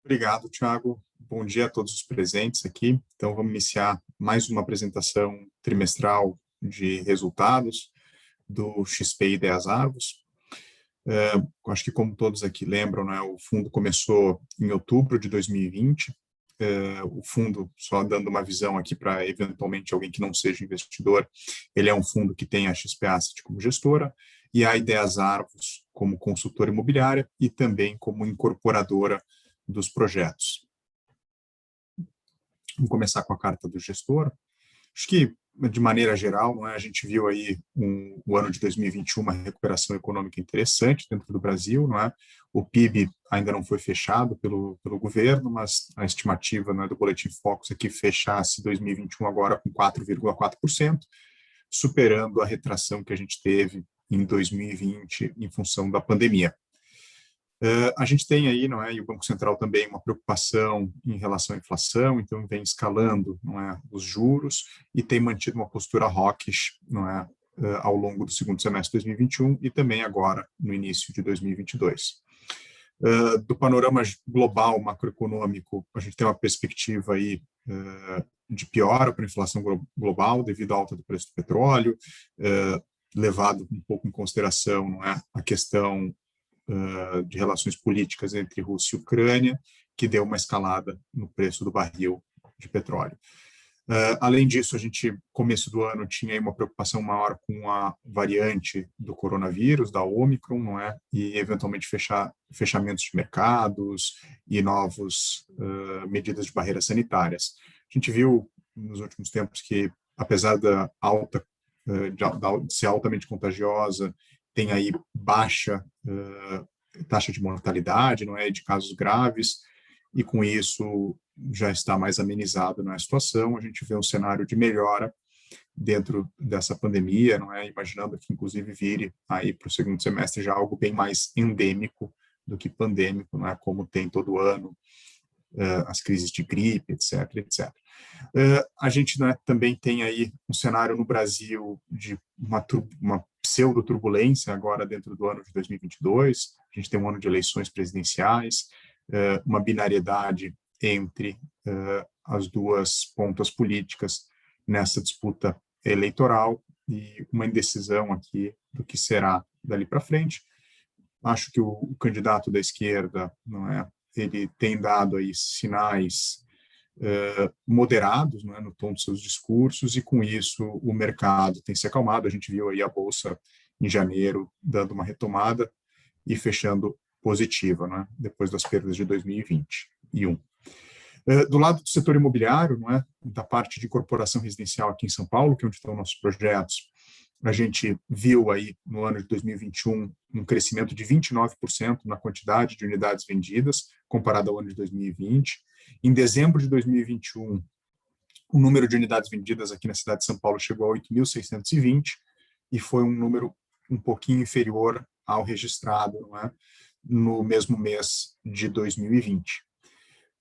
Obrigado, Thiago. Bom dia a todos os presentes aqui. Então, vamos iniciar mais uma apresentação trimestral de resultados do XP Ideias Arvos. Acho que, como todos aqui lembram, né, o fundo começou em outubro de 2020. O fundo, só dando uma visão aqui para, eventualmente, alguém que não seja investidor, ele é um fundo que tem a XP Asset como gestora e a Ideias Arvos como consultora imobiliária e também como incorporadora dos projetos. Vamos começar com a carta do gestor. Acho que, de maneira geral, a gente viu aí o ano de 2021 uma recuperação econômica interessante dentro do Brasil. O PIB ainda não foi fechado pelo governo, mas a estimativa do Boletim Focus é que fechasse 2021 agora com 4,4%, superando a retração que a gente teve em 2020 em função da pandemia. A gente tem aí, e o Banco Central também, uma preocupação em relação à inflação, então vem escalando, os juros e tem mantido uma postura hawkish, ao longo do segundo semestre de 2021 e também agora no início de 2022. Do panorama global macroeconômico, a gente tem uma perspectiva aí de piora para a inflação global devido à alta do preço do petróleo, levado um pouco em consideração, a questão de relações políticas entre Rússia e Ucrânia, que deu uma escalada no preço do barril de petróleo. Além disso, a gente, começo do ano, tinha aí uma preocupação maior com a variante do coronavírus, da Omicron, e eventualmente fechamentos de mercados e novas medidas de barreiras sanitárias. A gente viu nos últimos tempos que, apesar da alta, de ser altamente contagiosa, tem aí baixa taxa de mortalidade, de casos graves, e com isso já está mais amenizado a situação. A gente vê um cenário de melhora dentro dessa pandemia, imaginando que inclusive vire aí para o segundo semestre já algo bem mais endêmico do que pandêmico, como tem todo ano, as crises de gripe, etc, etc. A gente também tem aí um cenário no Brasil de uma pseudo-turbulência agora dentro do ano de 2022. A gente tem um ano de eleições presidenciais, uma binariedade entre as duas pontas políticas nessa disputa eleitoral e uma indecisão aqui do que será dali para frente. Acho que o candidato da esquerda, ele tem dado aí sinais moderados, no tom dos seus discursos, e com isso o mercado tem se acalmado. A gente viu aí a Bolsa em janeiro dando uma retomada e fechando positiva, depois das perdas de 2021. Do lado do setor imobiliário, da parte de incorporação residencial aqui em São Paulo, que é onde estão nossos projetos, a gente viu aí no ano de 2021 um crescimento de 29% na quantidade de unidades vendidas, comparado ao ano de 2020. Em dezembro de 2021, o número de unidades vendidas aqui na cidade de São Paulo chegou a 8.620 e foi um número um pouquinho inferior ao registrado, no mesmo mês de 2020.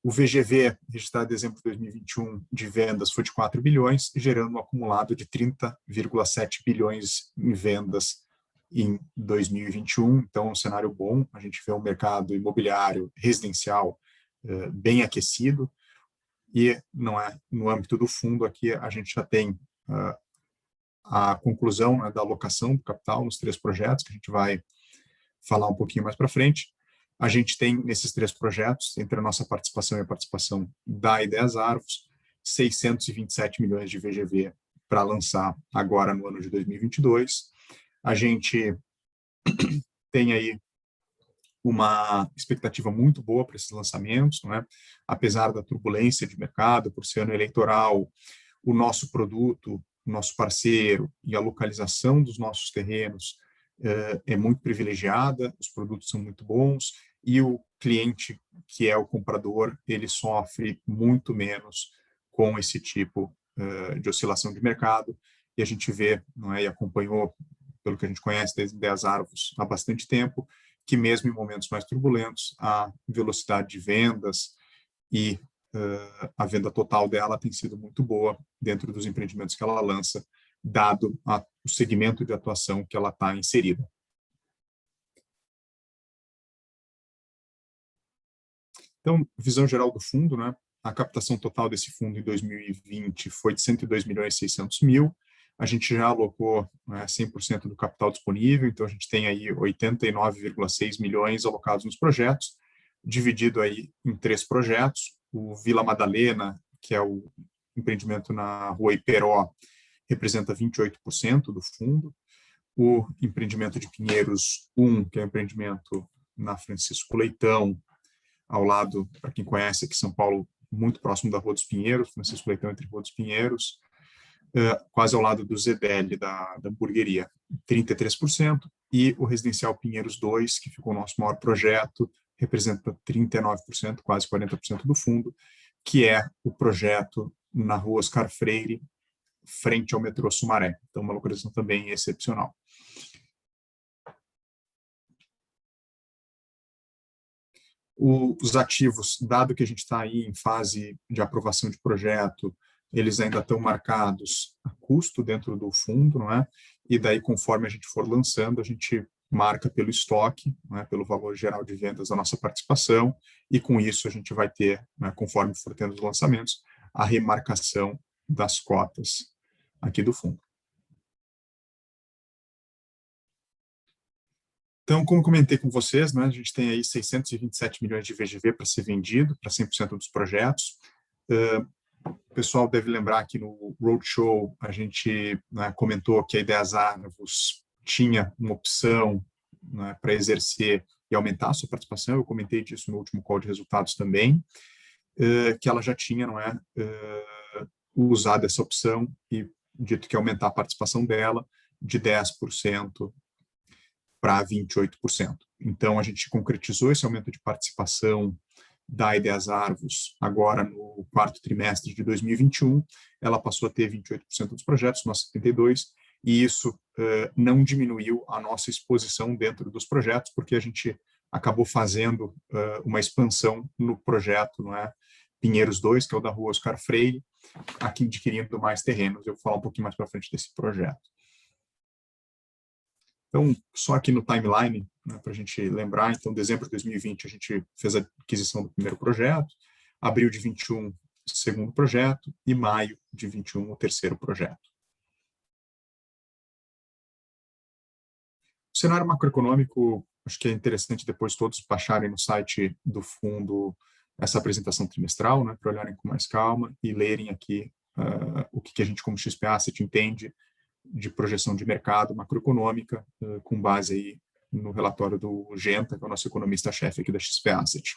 O VGV, registrado em dezembro de 2021, de vendas foi de 4 bilhões, gerando um acumulado de 30,7 bilhões em vendas em 2021. Então, um cenário bom. A gente vê um mercado imobiliário residencial bem aquecido. E no âmbito do fundo, aqui a gente já tem a conclusão da alocação do capital nos 3 projetos, que a gente vai falar um pouquinho mais para frente. A gente tem, nesses 3 projetos, entre a nossa participação e a participação da Ideias Arvos, 627 milhões de VGV para lançar agora no ano de 2022. A gente tem aí uma expectativa muito boa para esses lançamentos, apesar da turbulência de mercado, por ser ano eleitoral, o nosso produto, o nosso parceiro e a localização dos nossos terrenos é muito privilegiada, os produtos são muito bons e o cliente, que é o comprador, ele sofre muito menos com esse tipo de oscilação de mercado, e a gente vê, e acompanhou, pelo que a gente conhece desde 10 Arvos há bastante tempo, que mesmo em momentos mais turbulentos, a velocidade de vendas e a venda total dela tem sido muito boa dentro dos empreendimentos que ela lança, dado o segmento de atuação que ela está inserida. Então, visão geral do fundo, né? A captação total desse fundo em 2020 foi de 102 milhões e 600 mil. A gente já alocou 100% do capital disponível, então a gente tem aí 89,6 milhões alocados nos projetos, dividido aí em 3 projetos. O Vila Madalena, que é o empreendimento na Rua Iperó, representa 28% do fundo. O empreendimento de Pinheiros 1, que é o empreendimento na Francisco Leitão, ao lado, para quem conhece aqui São Paulo, muito próximo da Rua dos Pinheiros, Francisco Leitão entre Rua dos Pinheiros, quase ao lado do Zebelli, da hamburgueria, 33%, e o Residencial Pinheiros 2, que ficou o nosso maior projeto, representa 39%, quase 40% do fundo, que é o projeto na Rua Oscar Freire, frente ao metrô Sumaré. Então, uma localização também excepcional. Os ativos, dado que a gente está aí em fase de aprovação de projeto, eles ainda estão marcados a custo dentro do fundo, não é? E daí, conforme a gente for lançando, a gente marca pelo estoque, não é? Pelo valor geral de vendas da nossa participação, e com isso a gente vai ter, né, conforme for tendo os lançamentos, a remarcação das cotas aqui do fundo. Então, como comentei com vocês, né, a gente tem aí 627 milhões de VGV para ser vendido, para 100% dos projetos. O pessoal deve lembrar que no Roadshow a gente, né, comentou que a Ideias Arvos tinha uma opção, né, para exercer e aumentar a sua participação. Eu comentei disso no último call de resultados também, que ela já tinha, não é, usado essa opção e dito que ia aumentar a participação dela de 10% para 28%. Então, a gente concretizou esse aumento de participação da Ideias Arvos agora no quarto trimestre de 2021. Ela passou a ter 28% dos projetos, nós 72%, e isso não diminuiu a nossa exposição dentro dos projetos, porque a gente acabou fazendo uma expansão no projeto, não é? Pinheiros 2, que é o da Rua Oscar Freire, aqui adquirindo mais terrenos. Eu vou falar um pouquinho mais para frente desse projeto. Então, só aqui no timeline, né, para a gente lembrar, então, dezembro de 2020, a gente fez a aquisição do primeiro projeto, abril de 21, o segundo projeto, e maio de 21, o terceiro projeto. O cenário macroeconômico, acho que é interessante depois todos baixarem no site do fundo essa apresentação trimestral, né, para olharem com mais calma e lerem aqui o que a gente, como XP Asset, entende de projeção de mercado macroeconômica, com base aí no relatório do Genta, que é o nosso economista-chefe aqui da XP Asset.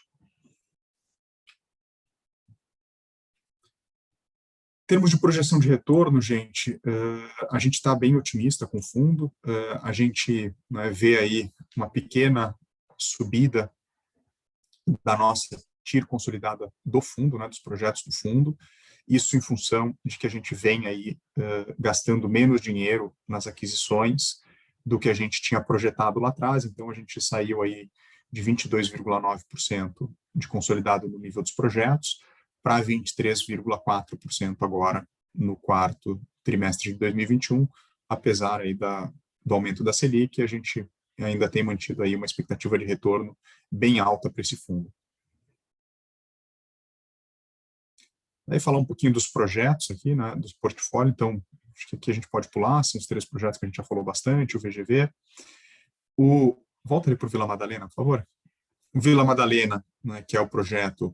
Em termos de projeção de retorno, gente, a gente está bem otimista com o fundo, a gente, né, vê aí uma pequena subida da nossa TIR consolidada do fundo, né, dos projetos do fundo, isso em função de que a gente vem aí gastando menos dinheiro nas aquisições do que a gente tinha projetado lá atrás, então a gente saiu aí de 22,9% de consolidado no nível dos projetos para 23,4% agora no quarto trimestre de 2021, apesar aí do aumento da Selic, a gente ainda tem mantido aí uma expectativa de retorno bem alta para esse fundo. Aí falar um pouquinho dos projetos aqui, né, dos portfólios. Então, acho que aqui a gente pode pular, são os 3 projetos que a gente já falou bastante, o VGV. Volta ali para o Vila Madalena, por favor. O Vila Madalena, né, que é o projeto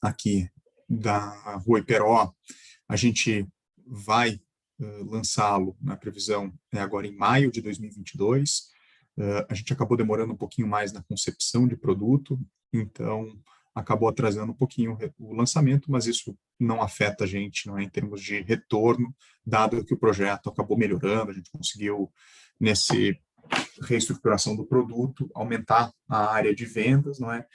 aqui da Rua Iperó, a gente vai lançá-lo, na previsão é agora em maio de 2022. A gente acabou demorando um pouquinho mais na concepção de produto, então acabou atrasando um pouquinho o lançamento, mas isso não afeta a gente, não é, em termos de retorno, dado que o projeto acabou melhorando, a gente conseguiu, nesse reestruturação do produto, aumentar a área de vendas, não é?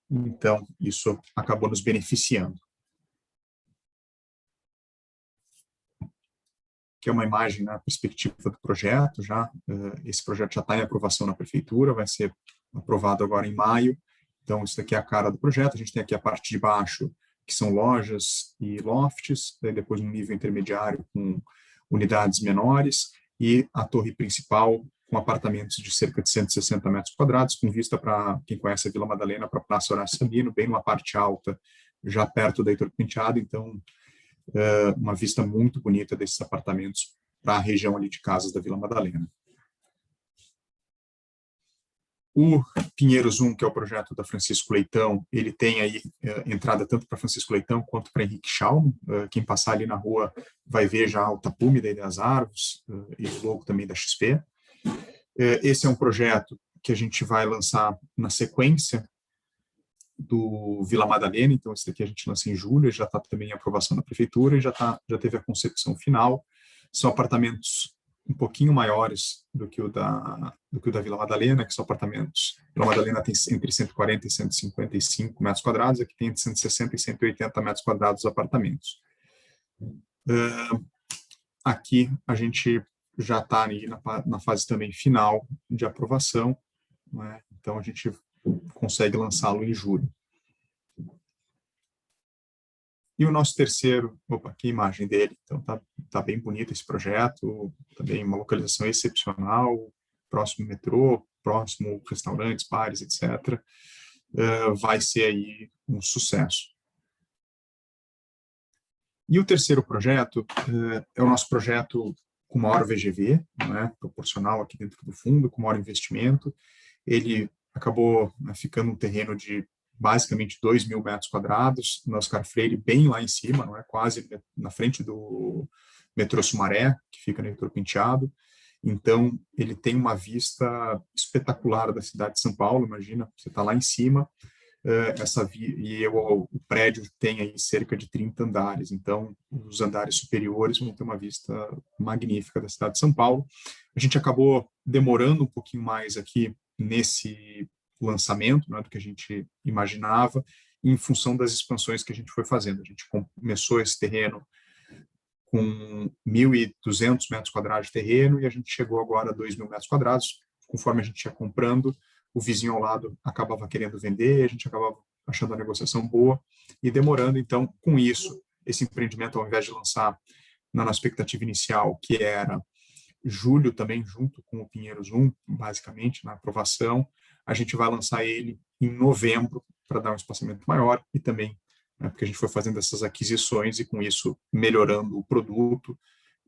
Então, isso acabou nos beneficiando. Que é uma imagem na perspectiva do projeto, já, esse projeto já está em aprovação na prefeitura, vai ser aprovado agora em maio. Então, isso daqui é a cara do projeto. A gente tem aqui a parte de baixo, que são lojas e lofts, depois um nível intermediário com unidades menores, e a torre principal com apartamentos de cerca de 160 metros quadrados, com vista para, quem conhece a Vila Madalena, para a Praça Horácio Sabino, bem numa parte alta, já perto da Heitor Penteado, então, uma vista muito bonita desses apartamentos para a região ali de casas da Vila Madalena. O Pinheiros 1, que é o projeto da Francisco Leitão, ele tem aí entrada tanto para Francisco Leitão quanto para Henrique Schalm. Quem passar ali na rua vai ver já o tapume da das árvores e o logo também da XP. Esse é um projeto que a gente vai lançar na sequência do Vila Madalena, então esse daqui a gente lança em julho, já está também em aprovação da prefeitura e já teve a concepção final. São apartamentos um pouquinho maiores do que o da Vila Madalena, que são apartamentos. Vila Madalena tem entre 140 e 155 metros quadrados, aqui tem entre 160 e 180 metros quadrados os apartamentos. Aqui a gente já está na fase também final de aprovação, né? Então a gente consegue lançá-lo em julho. E o nosso terceiro, aqui a imagem dele, então tá bem bonito esse projeto, também uma localização excepcional, próximo metrô, próximo restaurantes, bares, etc. Vai ser aí um sucesso. E o terceiro projeto é o nosso projeto com maior VGV, né, proporcional aqui dentro do fundo, com maior investimento. Ele acabou ficando um terreno de basicamente 2.000 metros quadrados, no Oscar Freire, bem lá em cima, não é? Quase na frente do metrô Sumaré, que fica no Heitor Penteado. Então, ele tem uma vista espetacular da cidade de São Paulo, imagina, você está lá em cima, o prédio tem aí cerca de 30 andares, então os andares superiores vão ter uma vista magnífica da cidade de São Paulo. A gente acabou demorando um pouquinho mais aqui nesse lançamento, né, do que a gente imaginava, em função das expansões que a gente foi fazendo. A gente começou esse terreno com 1.200 metros quadrados de terreno e a gente chegou agora a 2.000 metros quadrados. Conforme a gente ia comprando, o vizinho ao lado acabava querendo vender, a gente acabava achando a negociação boa e demorando. Então, com isso, esse empreendimento, ao invés de lançar na nossa expectativa inicial, que era julho também, junto com o Pinheiros 1, basicamente, na aprovação, a gente vai lançar ele em novembro, para dar um espaçamento maior, e também porque a gente foi fazendo essas aquisições e, com isso, melhorando o produto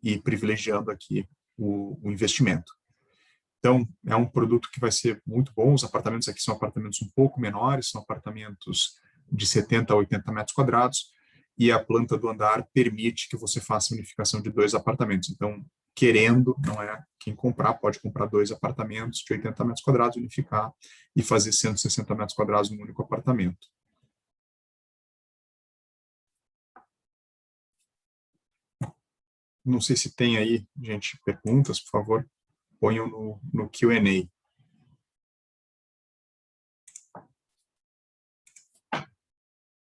e privilegiando aqui o investimento. Então, é um produto que vai ser muito bom. Os apartamentos aqui são apartamentos um pouco menores, são apartamentos de 70 a 80 metros quadrados, e a planta do andar permite que você faça unificação de 2 apartamentos. Então, querendo, não é? Quem comprar pode comprar 2 apartamentos de 80 metros quadrados, unificar e fazer 160 metros quadrados num único apartamento. Não sei se tem aí, gente, perguntas, por favor, ponham no Q&A.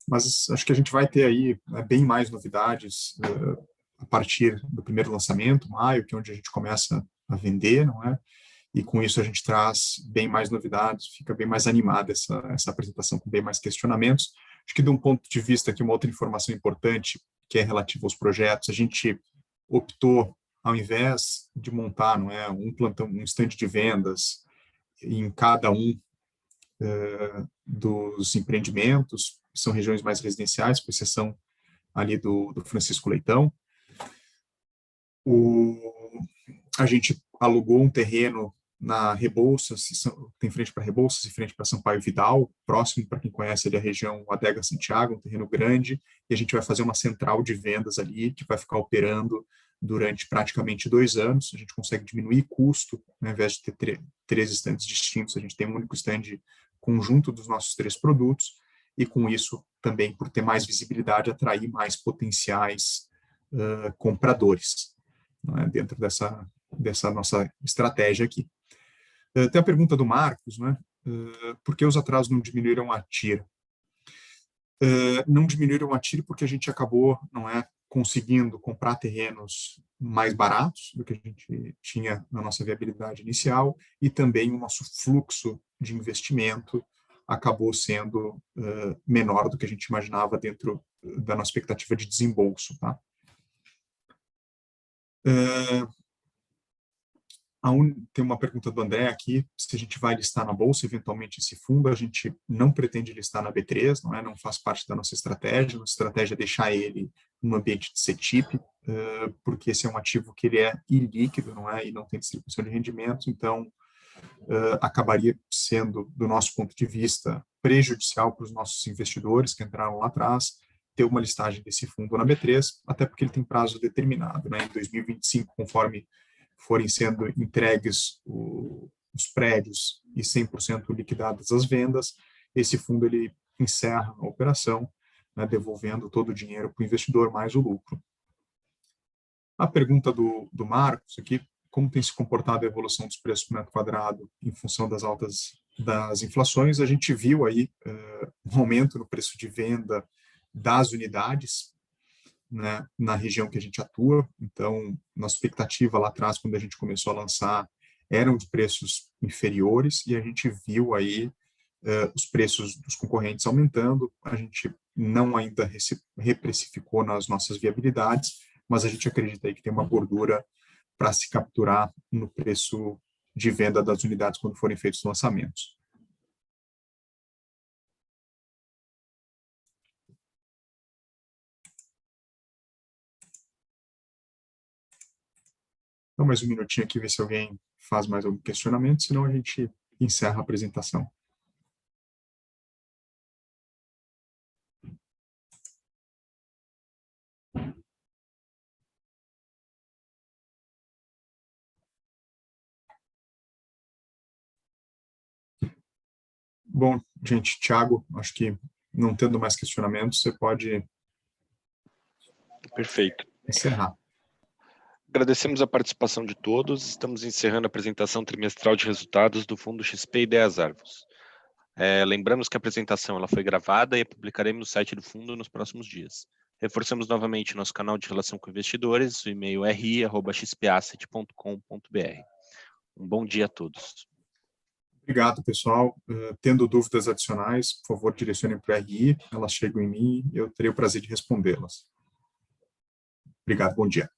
Mas acho que a gente vai ter aí bem mais novidades a partir do primeiro lançamento, maio, que é onde a gente começa a vender, não é? E com isso a gente traz bem mais novidades, fica bem mais animada essa apresentação, com bem mais questionamentos. Acho que de um ponto de vista aqui, uma outra informação importante, que é relativa aos projetos, a gente optou, ao invés de montar, não é, um plantão, um stand de vendas em cada um dos empreendimentos, são regiões mais residenciais, com exceção ali do Francisco Leitão. A gente alugou um terreno na Rebouças, tem frente para Rebouças e frente para Sampaio Vidal, próximo, para quem conhece ali a região Adega Santiago, um terreno grande, e a gente vai fazer uma central de vendas ali, que vai ficar operando durante praticamente 2 anos. A gente consegue diminuir custo, né, ao invés de ter 3 estandes distintos, a gente tem um único stand conjunto dos nossos 3 produtos, e com isso também, por ter mais visibilidade, atrair mais potenciais compradores, né, dentro dessa nossa estratégia aqui. Tem a pergunta do Marcos, né? Por que os atrasos não diminuíram a TIR? Não diminuíram a TIR porque a gente acabou, não é, conseguindo comprar terrenos mais baratos do que a gente tinha na nossa viabilidade inicial, e também o nosso fluxo de investimento acabou sendo menor do que a gente imaginava dentro da nossa expectativa de desembolso, tá? Tem uma pergunta do André aqui, se a gente vai listar na Bolsa, eventualmente, esse fundo. A gente não pretende listar na B3, não faz parte da nossa estratégia. Nossa estratégia é deixar ele no ambiente de CETIP, porque esse é um ativo que ele é ilíquido, e não tem distribuição de rendimentos, então acabaria sendo, do nosso ponto de vista, prejudicial para os nossos investidores que entraram lá atrás, ter uma listagem desse fundo na B3, até porque ele tem prazo determinado. Em 2025, conforme forem sendo entregues os prédios e 100% liquidadas as vendas, esse fundo ele encerra a operação, devolvendo todo o dinheiro para o investidor mais o lucro. A pergunta do Marcos aqui: como tem se comportado a evolução dos preços por metro quadrado em função das inflações? A gente viu aí um aumento no preço de venda das unidades, na região que a gente atua. Então, nossa expectativa lá atrás, quando a gente começou a lançar, eram de preços inferiores, e a gente viu aí os preços dos concorrentes aumentando. A gente não ainda reprecificou nas nossas viabilidades, mas a gente acredita aí que tem uma gordura para se capturar no preço de venda das unidades quando forem feitos os lançamentos. Então, mais um minutinho aqui, ver se alguém faz mais algum questionamento, senão a gente encerra a apresentação. Bom, gente, Thiago, acho que não tendo mais questionamentos, você pode Perfeito. encerrar. Agradecemos a participação de todos. Estamos encerrando a apresentação trimestral de resultados do Fundo XP Ideias Arvos. Lembramos que a apresentação ela foi gravada e a publicaremos no site do fundo nos próximos dias. Reforçamos novamente nosso canal de relação com investidores, o e-mail ri@xpasset.com.br. Um bom dia a todos. Obrigado, pessoal. Tendo dúvidas adicionais, por favor, direcionem para o RI, elas chegam em mim e eu terei o prazer de respondê-las. Obrigado, bom dia.